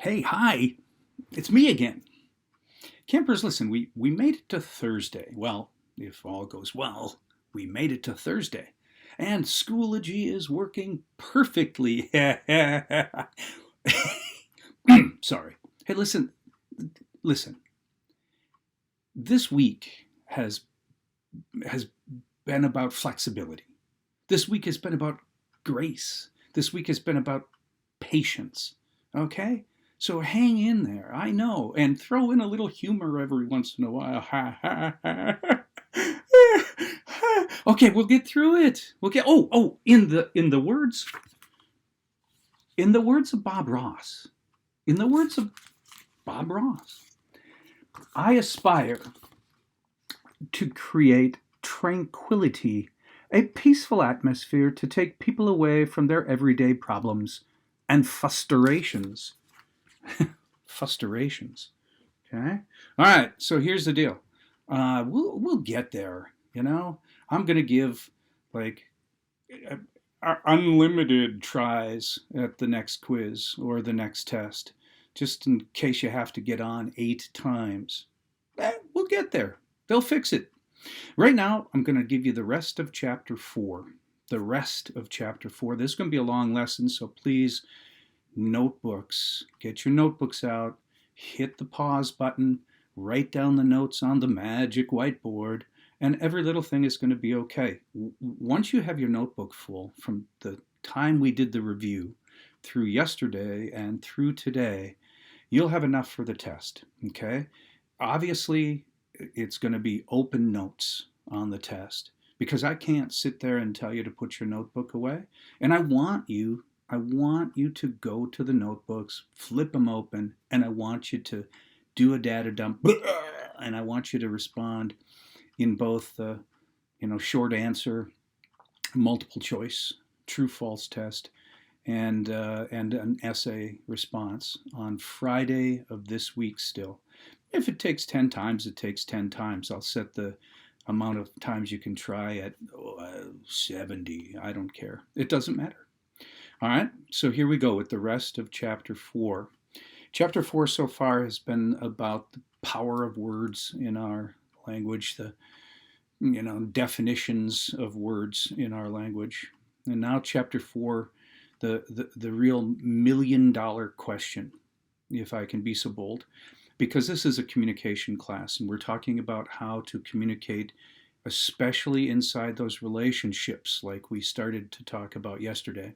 Hey, hi, it's me again. Campers, listen, we made it to Thursday. Well, if all goes well, we made it to Thursday. And Schoology is working perfectly. Sorry. Hey, listen. This week has been about flexibility. This week has been about grace. This week has been about patience. Okay? So hang in there, I know, and throw in a little humor every once in a while. Okay, we'll get through it. We'll get in the words of Bob Ross. In the words of Bob Ross, I aspire to create tranquility, a peaceful atmosphere to take people away from their everyday problems and frustrations. Frustrations. Okay. All right. So here's the deal. We'll get there. You know, I'm gonna give like unlimited tries at the next quiz or the next test, just in case you have to get on 8 times. We'll get there. They'll fix it. Right now, I'm going to give you the rest of Chapter 4. The rest of Chapter 4. This is going to be a long lesson, so please, notebooks. Get your notebooks out. Hit the pause button. Write down the notes on the magic whiteboard. And every little thing is going to be okay. Once you have your notebook full, from the time we did the review through yesterday and through today, you'll have enough for the test. Okay? Obviously, it's going to be open notes on the test because I can't sit there and tell you to put your notebook away. And I want you to go to the notebooks, flip them open, and I want you to do a data dump, and I want you to respond in both the short answer, multiple choice, true false test, and an essay response on Friday of this week still. If it takes 10 times, it takes 10 times. I'll set the amount of times you can try at 70. I don't care. It doesn't matter. All right, so here we go with the rest of Chapter 4. Chapter 4 so far has been about the power of words in our language, the definitions of words in our language. And now Chapter 4, the real $1,000,000 question, if I can be so bold, because this is a communication class and we're talking about how to communicate, especially inside those relationships like we started to talk about yesterday.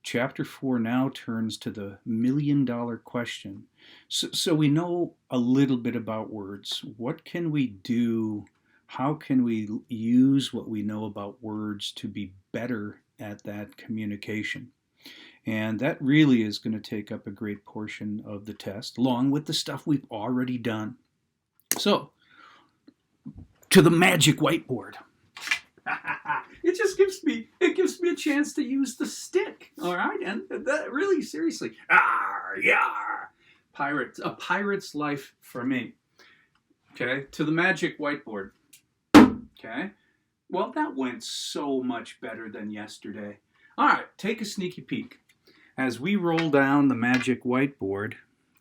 Chapter 4 now turns to the $1,000,000 question. So we know a little bit about words. What can we do? How can we use what we know about words to be better at that communication? And that really is going to take up a great portion of the test, along with the stuff we've already done. So, to the magic whiteboard. It gives me a chance to use the stick, all right? And that really, seriously, a pirate's life for me. Okay, to the magic whiteboard. Okay, well, that went so much better than yesterday. All right, take a sneaky peek. As we roll down the magic whiteboard,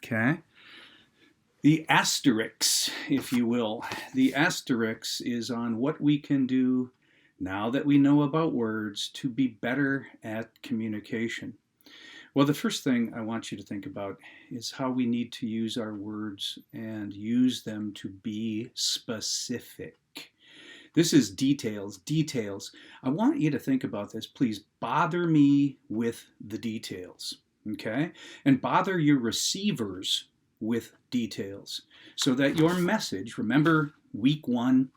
okay, the Asterix, if you will, the Asterix is on what we can do now that we know about words to be better at communication. Well, the first thing I want you to think about is how we need to use our words and use them to be specific. This is details. I want you to think about this. Please bother me with the details, okay? And bother your receivers with details so that your message, remember week 1,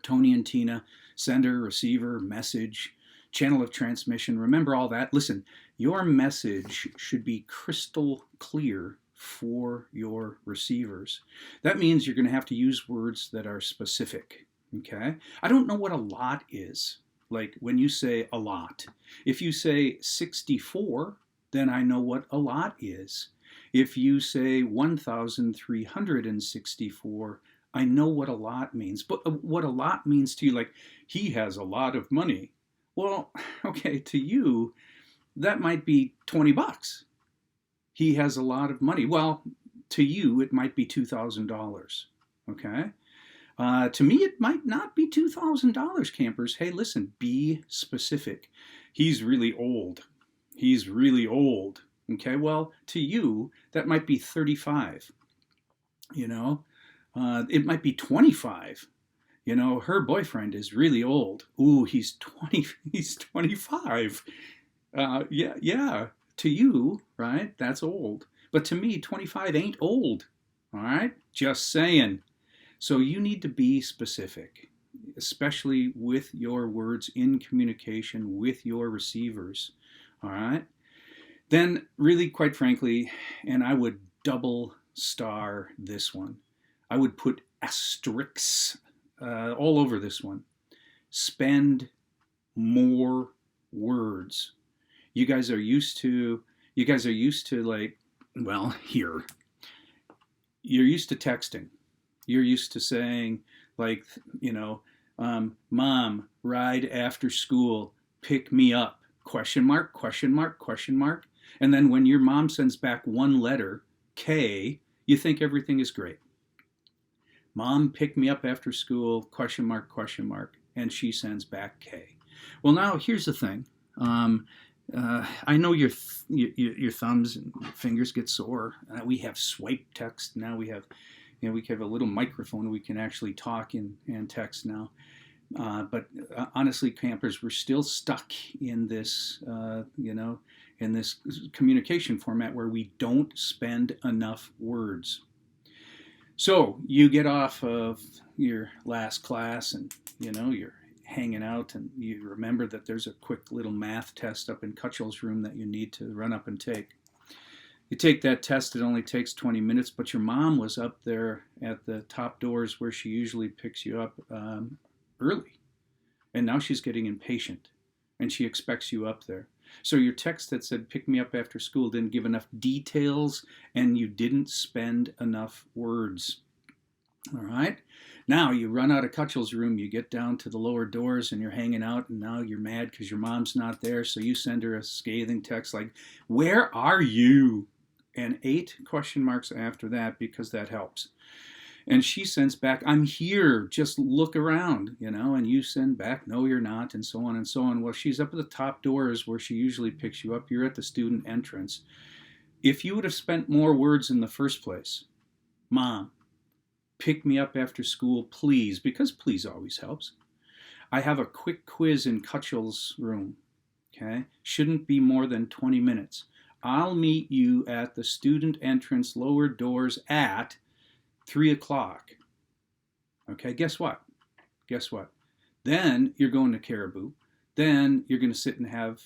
Tony and Tina, sender, receiver, message, channel of transmission, remember all that. Listen, your message should be crystal clear for your receivers. That means you're going to have to use words that are specific. Okay, I don't know what a lot is. Like when you say a lot, if you say 64, then I know what a lot is. If you say 1,364, I know what a lot means. But what a lot means to you, like he has a lot of money. Well, okay, to you, that might be $20. he has a lot of money. Well, to you, it might be $2,000. Okay? To me, it might not be $2,000, campers. Hey, listen, be specific. He's really old. He's really old. Okay, well, to you, that might be 35. It might be 25. Her boyfriend is really old. Ooh, he's 20. He's 25. Yeah. To you, right? That's old. But to me, 25 ain't old. All right? Just saying. So you need to be specific, especially with your words in communication with your receivers. All right? Then, really, quite frankly, and I would double star this one, I would put Asterix all over this one. Spend more words. You guys are used to like, well, here. You're used to texting. You're used to saying, like, Mom, ride after school, pick me up, question mark, question mark, question mark. And then when your mom sends back one letter, K, you think everything is great. Mom, pick me up after school, question mark, and she sends back K. Well, now here's the thing. I know your thumbs and fingers get sore. We have swipe text now. We have a little microphone. We can actually talk and text now. But honestly, campers, we're still stuck in this, in this communication format where we don't spend enough words. So you get off of your last class and, you're hanging out and you remember that there's a quick little math test up in Cutchell's room that you need to run up and take. You take that test, it only takes 20 minutes, but your mom was up there at the top doors where she usually picks you up early. And now she's getting impatient and she expects you up there. So your text that said pick me up after school didn't give enough details and you didn't spend enough words. All right? Now you run out of Cutchell's room, you get down to the lower doors and you're hanging out and now you're mad because your mom's not there. So you send her a scathing text like, where are you? And 8 question marks after that because that helps. And she sends back, I'm here, just look around, and you send back, no, you're not, and so on and so on. Well, she's up at the top doors where she usually picks you up. You're at the student entrance. If you would have spent more words in the first place, Mom, pick me up after school, please, because please always helps. I have a quick quiz in Cutchell's room, okay? Shouldn't be more than 20 minutes. I'll meet you at the student entrance lower doors at 3 o'clock. Okay, guess what? Then you're going to Caribou. Then you're going to sit and have,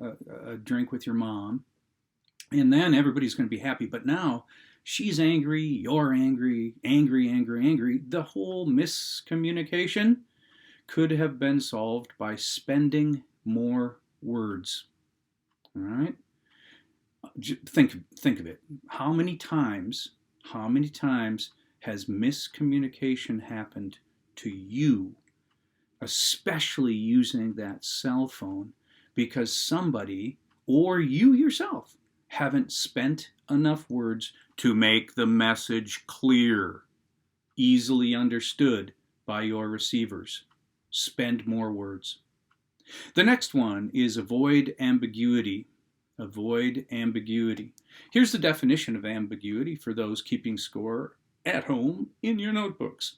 a drink with your mom. And then everybody's going to be happy. But now she's angry, you're angry. The whole miscommunication could have been solved by spending more words. All right? Think of it. How many times has miscommunication happened to you, especially using that cell phone, because somebody or you yourself haven't spent enough words to make the message clear, easily understood by your receivers? Spend more words. The next one is avoid ambiguity. Avoid ambiguity. Here's the definition of ambiguity for those keeping score at home in your notebooks.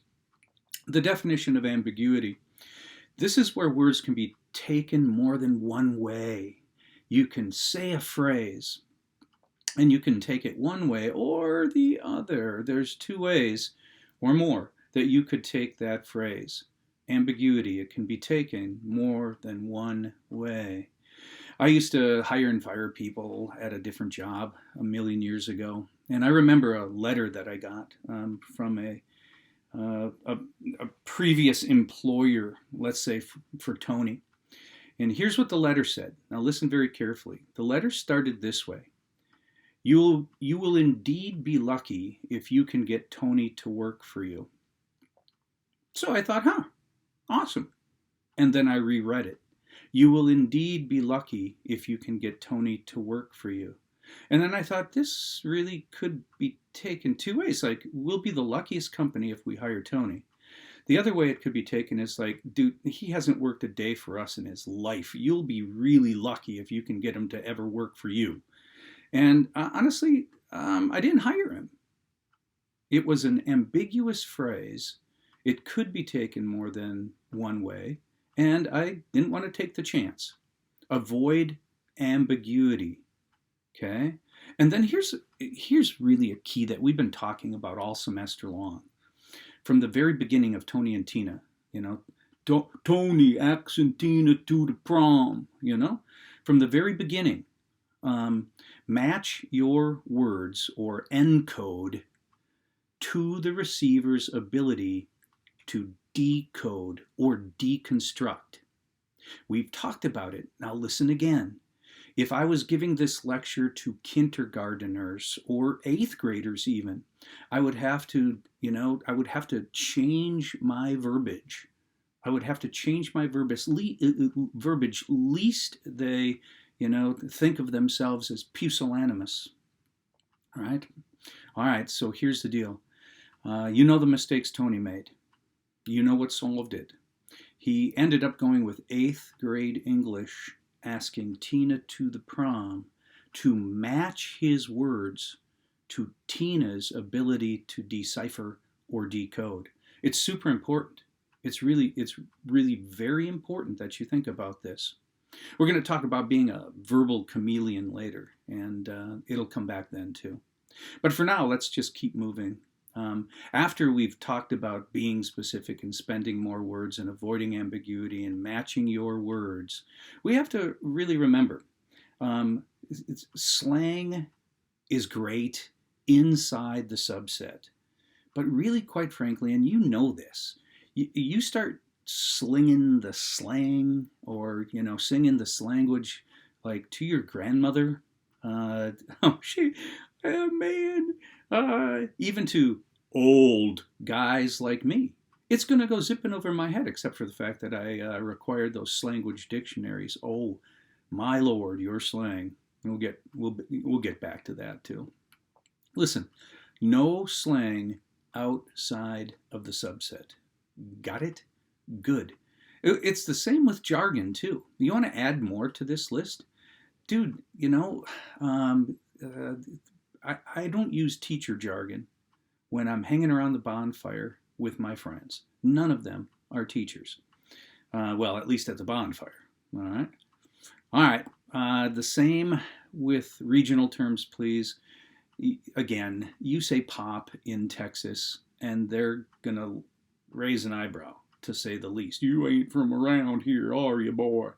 The definition of ambiguity. This is where words can be taken more than one way. You can say a phrase and you can take it one way or the other. There's 2 ways or more that you could take that phrase. Ambiguity, it can be taken more than one way. I used to hire and fire people at a different job a million years ago. And I remember a letter that I got from a previous employer, let's say for Tony. And here's what the letter said. Now listen very carefully. The letter started this way. You will indeed be lucky if you can get Tony to work for you. So I thought, awesome. And then I reread it. You will indeed be lucky if you can get Tony to work for you. And then I thought this really could be taken two ways. Like, we'll be the luckiest company if we hire Tony. The other way it could be taken is like, dude, he hasn't worked a day for us in his life. You'll be really lucky if you can get him to ever work for you. And honestly, I didn't hire him. It was an ambiguous phrase. It could be taken more than one way, and I didn't want to take the chance. Avoid ambiguity. Okay? And then here's really a key that we've been talking about all semester long. From the very beginning of Tony and Tina, Tony asking Tina to the prom, from the very beginning. Match your words or encode to the receiver's ability to decode or deconstruct. We've talked about it. Now listen again. If I was giving this lecture to kindergarteners or 8th graders even, I would have to change my verbiage. I would have to change my verbiage least they, think of themselves as pusillanimous. All right, so here's the deal. The mistakes Tony made. You know what solved it. He ended up going with 8th grade English, asking Tina to the prom to match his words to Tina's ability to decipher or decode. It's super important. It's really very important that you think about this. We're going to talk about being a verbal chameleon later, and it'll come back then too. But for now, let's just keep moving. After we've talked about being specific and spending more words and avoiding ambiguity and matching your words, we have to really remember slang is great inside the subset. But really, quite frankly, and you know this, you start slinging the slang or, singing the slanguage like to your grandmother. Even to old guys like me. It's going to go zipping over my head, except for the fact that I required those slanguage dictionaries. Oh, my lord, your slang. We'll get back to that too. Listen, no slang outside of the subset. Got it? Good. It's the same with jargon too. You want to add more to this list? Dude, I don't use teacher jargon when I'm hanging around the bonfire with my friends. None of them are teachers. Well, at least at the bonfire. All right. The same with regional terms, please. Again, you say pop in Texas, and they're going to raise an eyebrow, to say the least. You ain't from around here, are you, boy?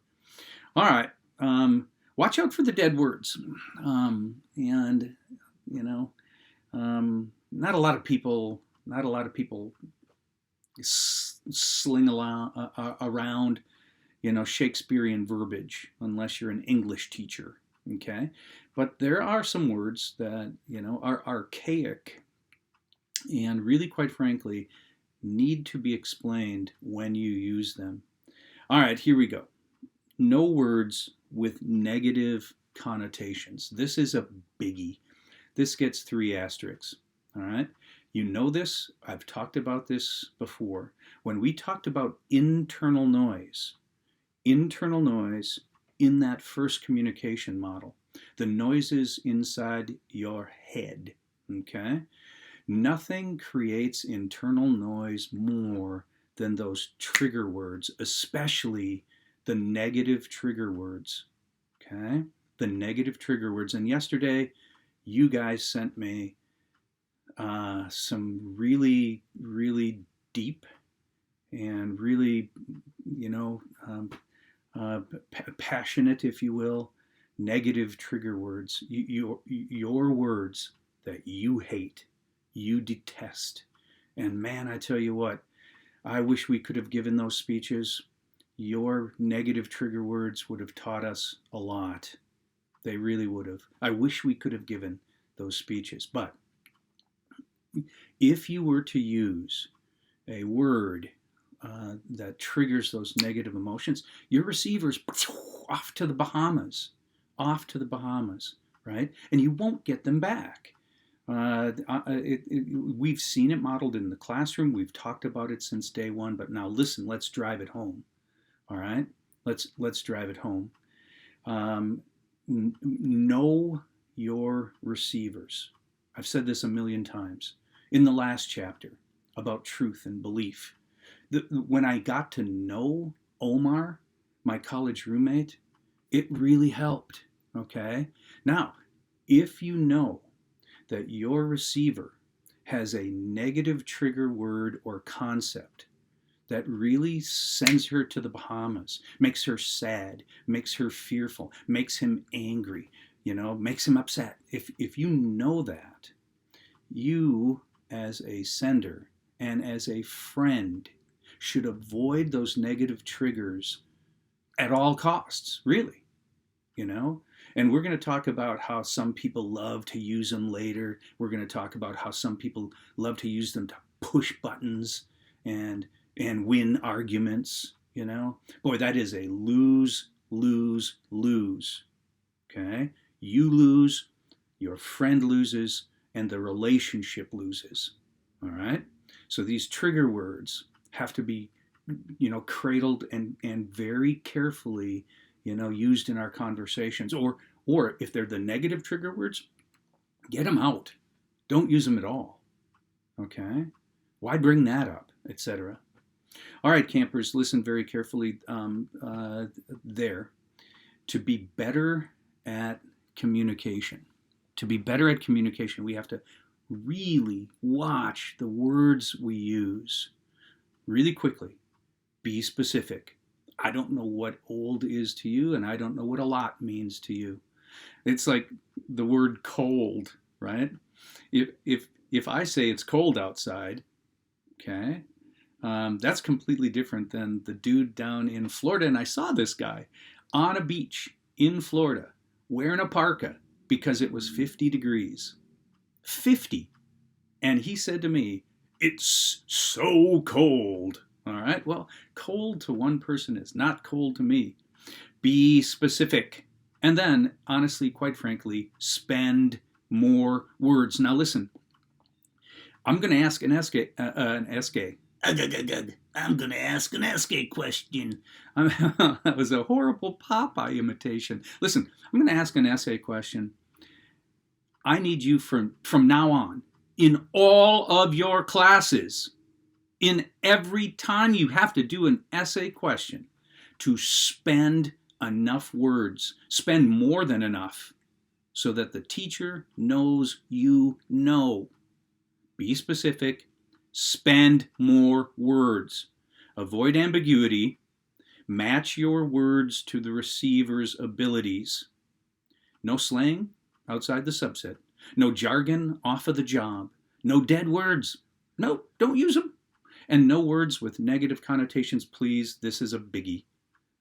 All right. Watch out for the dead words. Not a lot of people sling around, Shakespearean verbiage unless you're an English teacher. Okay, but there are some words that are archaic and really, quite frankly, need to be explained when you use them. All right, here we go. No words with negative connotations. This is a biggie. This gets 3 asterisks. All right. You know this. I've talked about this before. When we talked about internal noise in that first communication model, the noises inside your head. Okay. Nothing creates internal noise more than those trigger words, especially the negative trigger words. Okay. The negative trigger words. And yesterday, you guys sent me some really, really deep and really, passionate, if you will, negative trigger words. Your words that you hate, you detest. And man, I tell you what, I wish we could have given those speeches. Your negative trigger words would have taught us a lot. They really would have. I wish we could have given those speeches. But if you were to use a word that triggers those negative emotions, your receiver's off to the Bahamas. right? And you won't get them back. We've seen it modeled in the classroom. We've talked about it since day one. But now listen, let's drive it home. All right, let's drive it home. Know your receivers. I've said this a million times in the last chapter about truth and belief. When I got to know Omar, my college roommate, it really helped. Okay, now if you know that your receiver has a negative trigger word or concept that really sends her to the Bahamas, makes her sad, makes her fearful, makes him angry, makes him upset. If you know that, you as a sender and as a friend should avoid those negative triggers at all costs, really, And we're going to talk about how some people love to use them later. We're going to talk about how some people love to use them to push buttons and win arguments, Boy, that is a lose, lose, lose. Okay? You lose, your friend loses, and the relationship loses. All right? So these trigger words have to be, cradled and very carefully, used in our conversations. Or if they're the negative trigger words, get them out. Don't use them at all. Okay? Why bring that up, etc.? All right, campers, listen very carefully there. To be better at communication, we have to really watch the words we use really quickly. Be specific. I don't know what old is to you, and I don't know what a lot means to you. It's like the word cold, right? If I say it's cold outside, okay, that's completely different than the dude down in Florida. And I saw this guy on a beach in Florida wearing a parka because it was 50 degrees. 50. And he said to me, "It's so cold." All right. Well, cold to one person is not cold to me. Be specific. And then, honestly, quite frankly, spend more words. Now, listen, I'm going to ask an SK question. That was a horrible Popeye imitation. Listen, I'm going to ask an essay question. I need you from now on, in all of your classes, in every time you have to do an essay question, to spend enough words, spend more than enough, so that the teacher knows you know. Be specific, spend more words. Avoid ambiguity, match your words to the receiver's abilities. No slang outside the subset, no jargon off of the job, no dead words. No, don't use them. And no words with negative connotations, please. This is a biggie.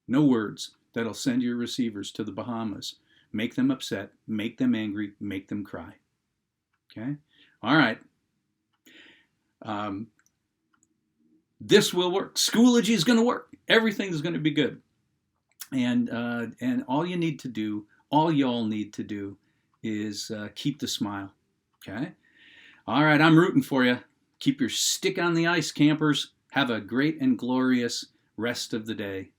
No words that'll send your receivers to the Bahamas. Make them upset, make them angry, make them cry. Okay? All right. This will work. Schoology is going to work. Everything is going to be good. And all y'all need to do is keep the smile. Okay? All right, I'm rooting for you. Keep your stick on the ice, campers. Have a great and glorious rest of the day.